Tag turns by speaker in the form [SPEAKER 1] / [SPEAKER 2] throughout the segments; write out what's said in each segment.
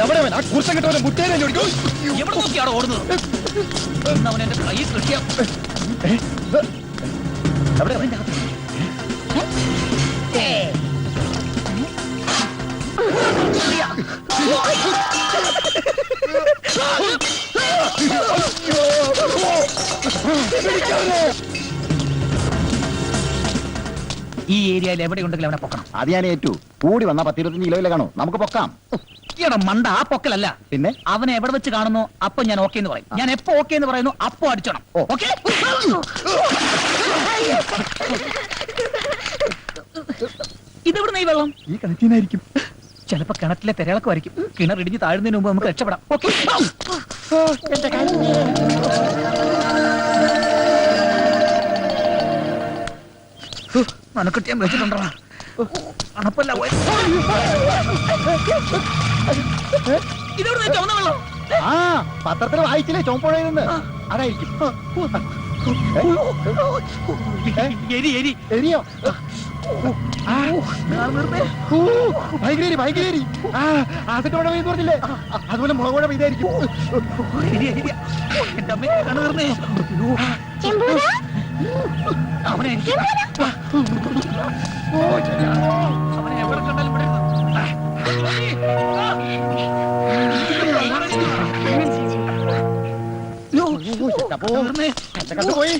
[SPEAKER 1] എവിടെ ആ കുറിച്ച കിട്ടവനെ മുട്ടേനെ
[SPEAKER 2] എവിടെ നോക്കിയാണോ ഓടുന്നത്? അവൻ എന്റെ കൈ കിട്ടിയ ഈ ഏരിയയിൽ എവിടെയുണ്ടെങ്കിലും അവനെ പൊക്കണം.
[SPEAKER 1] അത് ഞാൻ ഏറ്റു. കൂടി വന്നാ 10-25 കിലോയിലെ കാണോ, നമുക്ക് പൊക്കാം.
[SPEAKER 2] ഈടാ മണ്ട, ആ പൊക്കലല്ല.
[SPEAKER 1] പിന്നെ
[SPEAKER 2] അവനെ എവിടെ വെച്ച് കാണുന്നു അപ്പൊ ഞാൻ ഓക്കെ എന്ന് പറയും. ഞാൻ എപ്പോ ഓക്കെ എന്ന് പറയുന്നു അപ്പൊ അടിച്ചോണം. ഓക്കെ? ഇതെവിടുന്ന ഈ വെള്ളം?
[SPEAKER 1] ഈ കിണറ്റിനായിരിക്കും.
[SPEAKER 2] ചിലപ്പോ കിണറ്റിലെ തിരകളൊക്കെ കിണർ ഇടിഞ്ഞ് താഴുന്നതിന് മുമ്പ് നമുക്ക് രക്ഷപ്പെടാം. ഓക്കെ? മനക്കെട്ടി ഞാൻ വെച്ചിട്ടുണ്ടോ? അണപ്പല്ല. ഇതെവിടെ ചുവന്ന വെള്ളം?
[SPEAKER 1] ആ പത്രത്തിൽ വായിച്ചില്ലേ ചോമ്പുഴയിൽ നിന്ന്? അതായിരിക്കും. എരിയോ? ഭയങ്കര ആസിഡ് മഴ പെയ്തു പറഞ്ഞില്ലേ, അതുപോലെ മുളക് മഴ പെയ്തായിരിക്കും.
[SPEAKER 2] അവനെ എവിടെ കണ്ടാലും
[SPEAKER 1] പോയി.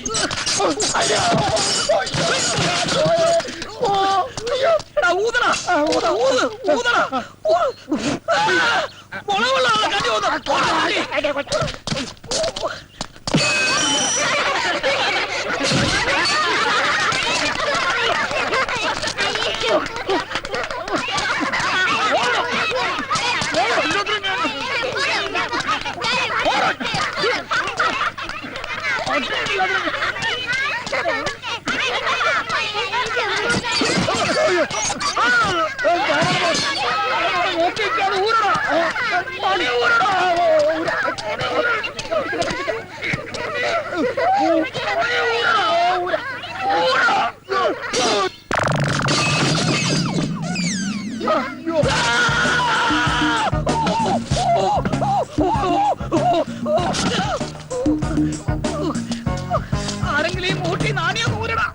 [SPEAKER 2] ആരെങ്കിലും ഈ മൂട്ടി നാണിയ ഊരടാ.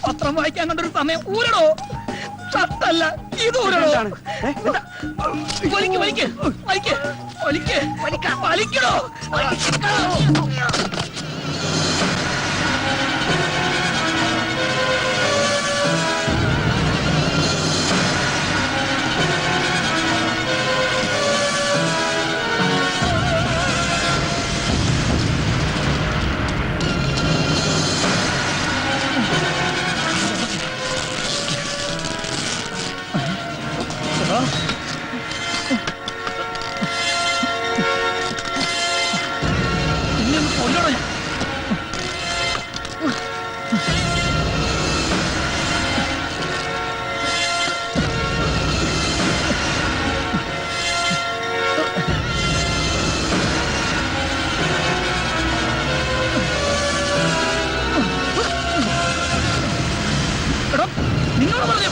[SPEAKER 2] പത്രം വായിക്കാൻ കണ്ടൊരു സമയം ഊരടോ. ഷർട്ടല്ല ഇത് ഊരടോ. വലിക്കടോ. നിന്നോട് പറഞ്ഞു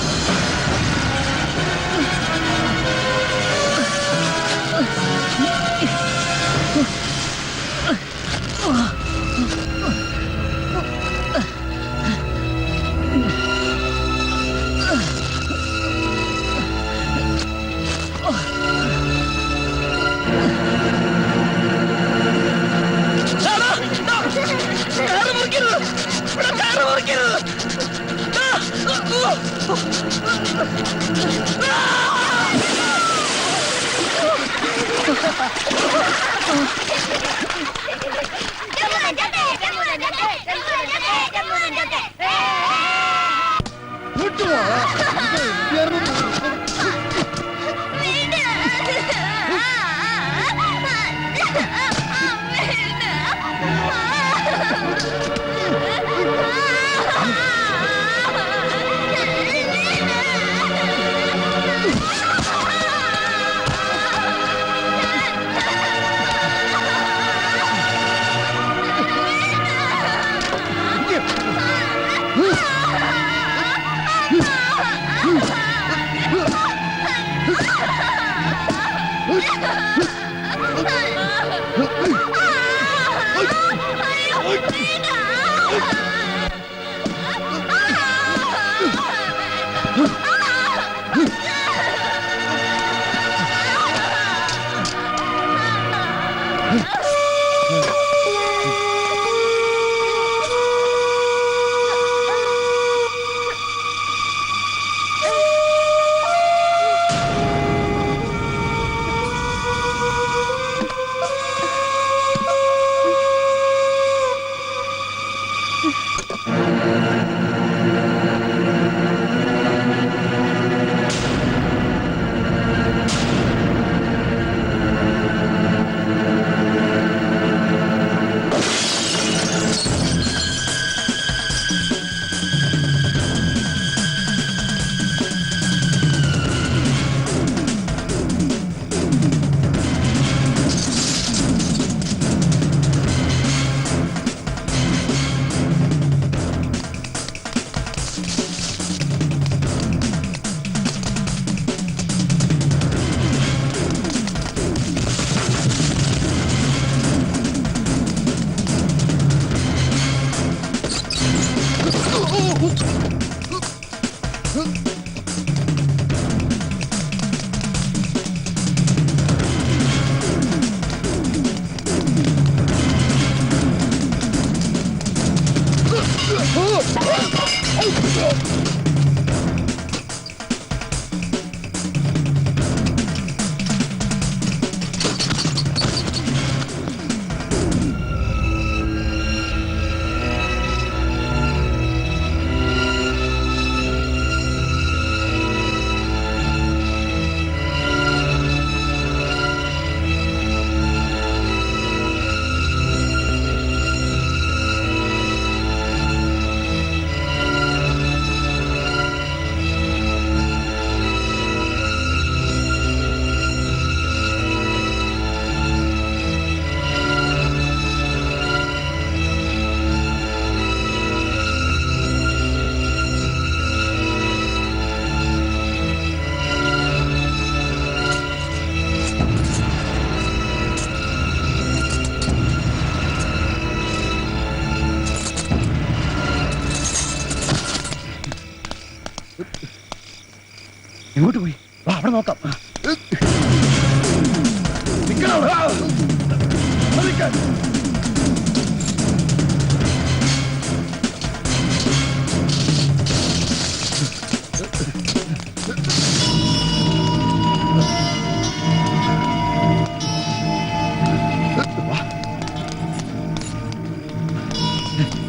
[SPEAKER 1] എങ്ങോട്ട് പോയി? വാ, അവിടെ നോക്കാം.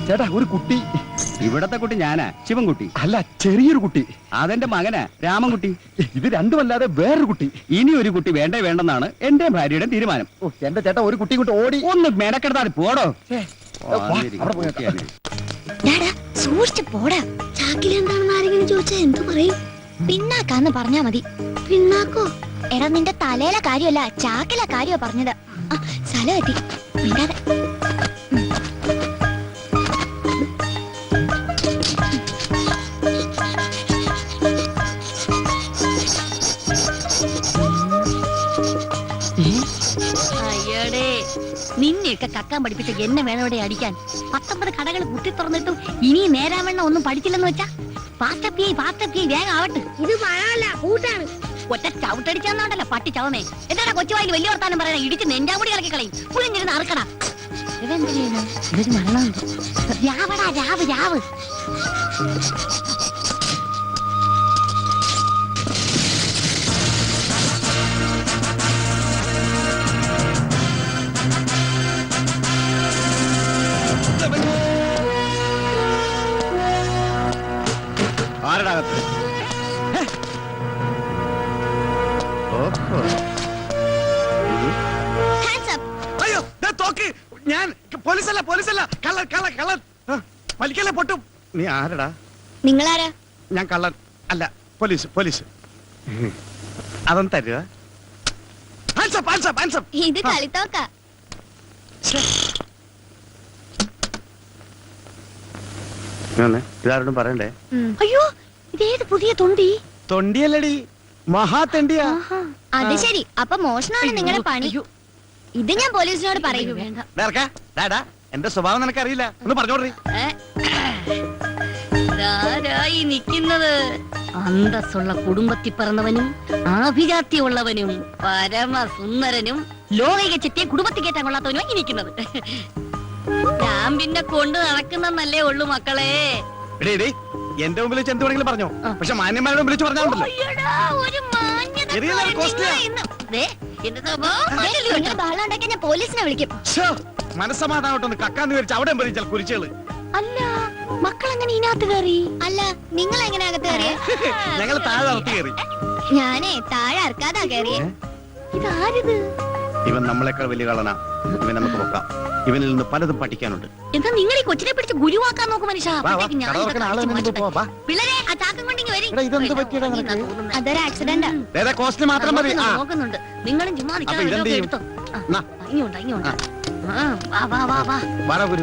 [SPEAKER 1] ചേട്ടാ, ഒരു കുട്ടി.
[SPEAKER 3] ഇവിടത്തെ കുട്ടി ഞാനാ, ശിവൻകുട്ടി.
[SPEAKER 1] അല്ല, ചെറിയൊരു കുട്ടി.
[SPEAKER 3] അതെന്റെ മകനാ, രാമൻകുട്ടി.
[SPEAKER 1] ഇത് രണ്ടുമല്ലാതെ വേറൊരു കുട്ടി.
[SPEAKER 3] ഇനി ഒരു കുട്ടി വേണ്ടേ വേണ്ടെന്നാണ് എന്റെ ഭാര്യയുടെ തീരുമാനം.
[SPEAKER 1] ഓ, എന്റെ ചേട്ടാ, ഒരു കുട്ടി കൊണ്ട് ഓടി.
[SPEAKER 3] ഒന്ന് മെനക്കെടുത്താൽ പോടോ.
[SPEAKER 4] സൂക്ഷിച്ചു പോടാ. ചാക്കിൽ എന്താണെന്ന് ആരെങ്കിലും ചോദിച്ചാ എന്തു പറയും? പിന്നാക്കാന്ന് പറഞ്ഞാ മതി. പിന്നാക്കോ? എടാ, നിന്റെ തലയിലെ കാര്യമല്ല, ചാക്കിലെ കാര്യമാ പറഞ്ഞത്. സ്ഥലം എത്തി. മിണ്ടാതെ. അയ്യോടേ, നിന്നെയൊക്കെ കക്കാൻ പഠിപ്പിച്ച എന്നെ വേണോടെ അടിക്കാൻ. 19 കടകൾ കുത്തി തുറന്നിട്ടും ഇനി നേരാവണ്ണം ഒന്നും പഠിച്ചില്ലെന്ന് വെച്ചാ പാത്തപ്പിയായി വേഗം ആവട്ടെ. ഇത് മഴയല്ല, കൂട്ടാണ്. ഒറ്റ ചവിട്ടടിച്ചാന്നോണ്ടല്ല പട്ടി ചവമേ. എന്താടാ കൊച്ചുവായിൽ വലിയ വർത്താനം പറയണ? ഇടിച്ച് നെഞ്ചാമുടി കളക്കി കളയും. പുളിഞ്ഞിരുന്ന് അറക്കടാ. ഇതെന്ത് ചെയ്യുന്നു? ഇതൊരു മരണമുണ്ട്. രാവടാ, രാവ് രാവ്.
[SPEAKER 1] അയ്യോ, തോക്ക്. ഞാൻ പോലീസല്ല, പോലീസല്ല, കള്ളൻ, കള്ളൻ, കള്ളൻ. വലിക്കല്ലേ, പൊട്ടും. നീ ആരടാ?
[SPEAKER 4] നിങ്ങളാരാ?
[SPEAKER 1] ഞാൻ കള്ളൻ അല്ല, പോലീസ്, പോലീസ്. അതൊന്നും തരുക.
[SPEAKER 4] ഇത് കളിത്തോക്ക.
[SPEAKER 1] ഇതാരോടും പറയണ്ടേ.
[SPEAKER 4] അയ്യോ, ഇതേത് പുതിയ തൊണ്ടി?
[SPEAKER 1] തൊണ്ടിയല്ലടി, മഹാതെണ്ടിയാ.
[SPEAKER 5] അത് ശരി, അപ്പൊ മോഷണമാണ് നിങ്ങളുടെ പണി. ഇത് ഞാൻ പോലീസിനോട് പറയും.
[SPEAKER 4] വേണ്ട.
[SPEAKER 1] ദേ ഇറക്കാ. ഡാ, ഡാ, എന്റെ സ്വഭാവം നിനക്കറിയില്ല, ഒന്ന് പറഞ്ഞോടറി.
[SPEAKER 4] ആരായി നിൽക്കുന്നത്? അന്തസ്സുള്ള കുടുംബത്തിൽ പിറന്നവനും ആഭിജാത്യമുള്ളവനും പരമസുന്ദരനും ലോകിക ചെറ്റിയെ കുടുംബത്തിൽ കയറ്റാൻ കൊള്ളാത്തവനും ഇരിക്കുന്നത്. ഞാൻ പിന്നെ കൊണ്ട് നടക്കുന്നല്ലേ ഉള്ളു മക്കളെ.
[SPEAKER 1] എടീ, എടീ, എന്റെ മുമ്പിൽ വെച്ച് എന്ത് വേണമെങ്കിലും പറഞ്ഞോ, പക്ഷെ മാന്യന്മാരുടെ മുമ്പിൽ വെച്ച് പറഞ്ഞാണ്ടല്ലോ.
[SPEAKER 4] അയ്യടാ, ഒരു മാന്യത
[SPEAKER 1] ചെറിയ കോസ്റ്റ്ലിയാ.
[SPEAKER 4] ഇന്ന്. ദേ, എന്റെ സ്വഭാവം
[SPEAKER 5] നിങ്ങൾ ബഹളം ഉണ്ടാക്കിയാൽ ഞാൻ പോലീസിനെ വിളിക്കും.
[SPEAKER 1] മനസ്സമാധാനോട്ടൊന്ന് കക്കാന്ന് വിചാരിച്ച അവിടെ പറിച്ചാൽ കുരിച്ചുകള്.
[SPEAKER 4] അല്ല, മക്കൾ അങ്ങനെ ഇതിനകത്ത് കയറി.
[SPEAKER 5] അല്ല, നിങ്ങൾ എങ്ങനെ അകത്ത് കയറിയ?
[SPEAKER 1] ഞങ്ങൾ താഴെ ഇറത്തി കയറി.
[SPEAKER 5] ഞാനേ താഴെ ഇറക്കാതാ കയറിയേ.
[SPEAKER 4] ഇതാരിത്?
[SPEAKER 1] ഇവൻ നമ്മളെക്കാൾ വലിയ കളനാ. ഇവൻ നമുക്ക് നോക്കാം. ഇവനിൽ നിന്ന് പലതും പഠിക്കാനുണ്ട്.
[SPEAKER 4] എന്താ നിങ്ങൾ ഈ കൊച്ചിനെ പിടിച്ച് ഗുരുവാക്കാൻ നോക്കും മനുഷ്യ?
[SPEAKER 1] വാ,
[SPEAKER 4] അപ്പോഴത്തേക്ക് ഞാൻ
[SPEAKER 1] കട തുറക്കണ
[SPEAKER 4] ഇതൊക്കെ
[SPEAKER 1] ആള്
[SPEAKER 4] അടിച്ച്
[SPEAKER 1] വന്നിട്ട്
[SPEAKER 4] മാറ്റട്ടെ.
[SPEAKER 1] പോ, വാ.
[SPEAKER 4] പിള്ളേരെ, ആ ചാക്കം കൊണ്ടിങ്ങ് വരി.
[SPEAKER 1] എടാ, ഇതെന്ത് പറ്റിയടാ നിനക്ക്?
[SPEAKER 4] ഇതാ തോന്നുന്നെ.
[SPEAKER 5] അതൊരു ആക്സിഡന്റാ.
[SPEAKER 1] വേറെ കോസ്റ്റ്ലി മാത്രം മതി. ആ,
[SPEAKER 4] നോക്കുന്നുണ്ട്. നിങ്ങളും ചുമ്മാ
[SPEAKER 1] അപ്പൊ ഇതെന്ത് ചെയ്യും?
[SPEAKER 4] എടുത്തോ.
[SPEAKER 1] നാ.
[SPEAKER 4] ഇങ്ങോട്ടാ. വാ വാ വാ വാ.
[SPEAKER 1] വാടാ ഗുരു.